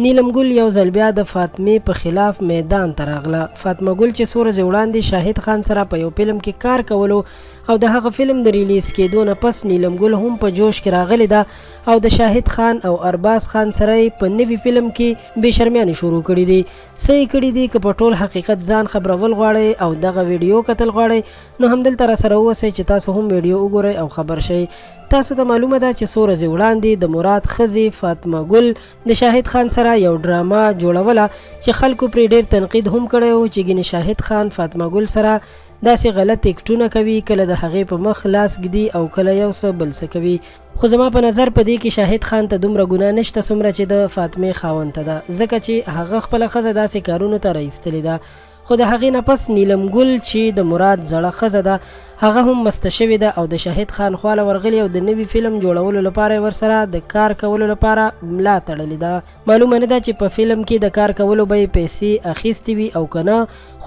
نیلم ګل یو ځل بیا د فاطمې په خلاف میدان ته راغله. فاطمه ګل چې څو ورځې وړاندې شاهد خان سره په یو فلم کې کار کولو او د هغه فلم د ریلیز کېدو نه پس نیلم ګل هم په جوش کې راغلی ده او د شاهد خان او ارباز خان سره په نوي فلم کې بې شرمیانې شروع کړي دي. څه یې کړي دي که په ټول حقیقت ځان خبرول غواړئ او دغه ویډیو کتل غواړئ نو همدلته راسره اوسئ چې تاسو هم ویډیو وګورئ او خبر شئ. تاسو ته معلومه ده چې څو ورځې وړاندې د مراد ښځې فاطمه ګل د شاهد خان سره یو ډرامه جوړوله چې خلکو پرې ډېر تنقید هم کړی و چې ګینې شاهد خان فاطمه ګل سره داسې غلط اکټونه کوي، کله د هغې په مخ لاس ږدي او کله یو څه بل څه کوي. خو زما په نظر په دې کې شاهد خان ته دومره ګناه نشته څومره چې د فاطمې خاوند ته ده، ځکه چې هغه خپله ښځه داسې کارونو ته راایستلې ده. خو د هغې نه پس نیلم ګل چې د مراد زړه ښځه ده هغه هم مسته شوې ده او د شاهد خان خواله ورغلې او د نوي فلم جوړولو لپاره یې ورسره د کار کولو لپاره ملا تړلې ده. معلومه نه ده چې په فلم کې د کار کولو به یې پیسې اخیستې وي او که نه،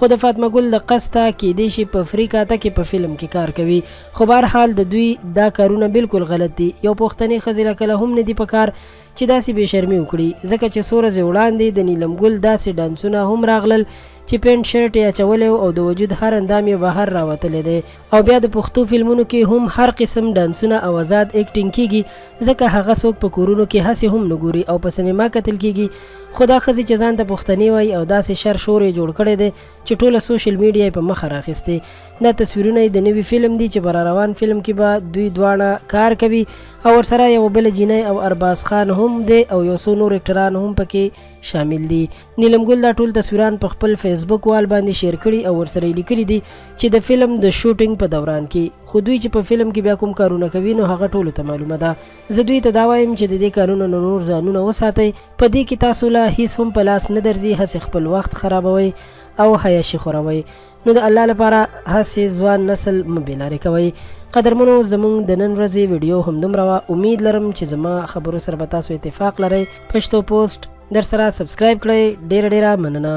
خو د فاطمه ګل د قصده کیدای شي په فری کاته کې په فلم کې کار کوي. خو بهرحال د دوی دا کارونه بالکل غلط دي. یو پښتنې ښځې لکه هم نه دي په کار چې داسې بې شرمي وکړي، ځکه چې څو ورځې وړاندې د نیلم ګل داسې ډانسونه هم راغلل چې پینټ شرټ یې اچولی او د وجود هر اندام یې بهر راوتلی دی. او بیا د پښتو فلمونو کې هم هر قسم ډانسونه او آزاد ایکټینګ کیږي، ځکه هغه څوک په کورونو کې هسې هم نه ګوري او په سینما کتل کیږي. خو دا ښځې چې ځان ته پښتنې وایي او داسې شر شور یې جوړ کړی دی چې ټوله سوشل میډیا یې په مخه راخیستې. دا تصویرونه یې د نوي فلم دي چې په روان فلم کې به دوی دواړه کار کوي او ورسره یو بله جینۍ او ارباز خان هم دی او یو څو نور اکټران هم پکې شامل دي. نیلم ګل دا ټول تصویران په خپل فیسبوک وال باندې شیر کړي او ورسره یې لیکلي دي چې د فلم د شوټینګ په دوران کې. خو دوی چې په فلم کې بیا کوم کارونه کوي نو هغه ټولو ته معلومه ده. زه دوی ته دا وایم چې د دې کارونو نه نور ځانونه وساتئ. په دې کې تاسو له هیڅ هم په لاس نه درځي، هسې خپل وخت خرابوئ او حیاشي خوروئ. نو د الله لپاره هسې ځوان نسل مه بېلارې کوئ. قدرمنو، زموږ د نن ورځې ویډیو همدومره وه. امید لرم چې زما خبرو سره به تاسو اتفاق لرئ. پښتو پوسټ در سره سبسکرایب کړئ. ډیره ډیره مننه.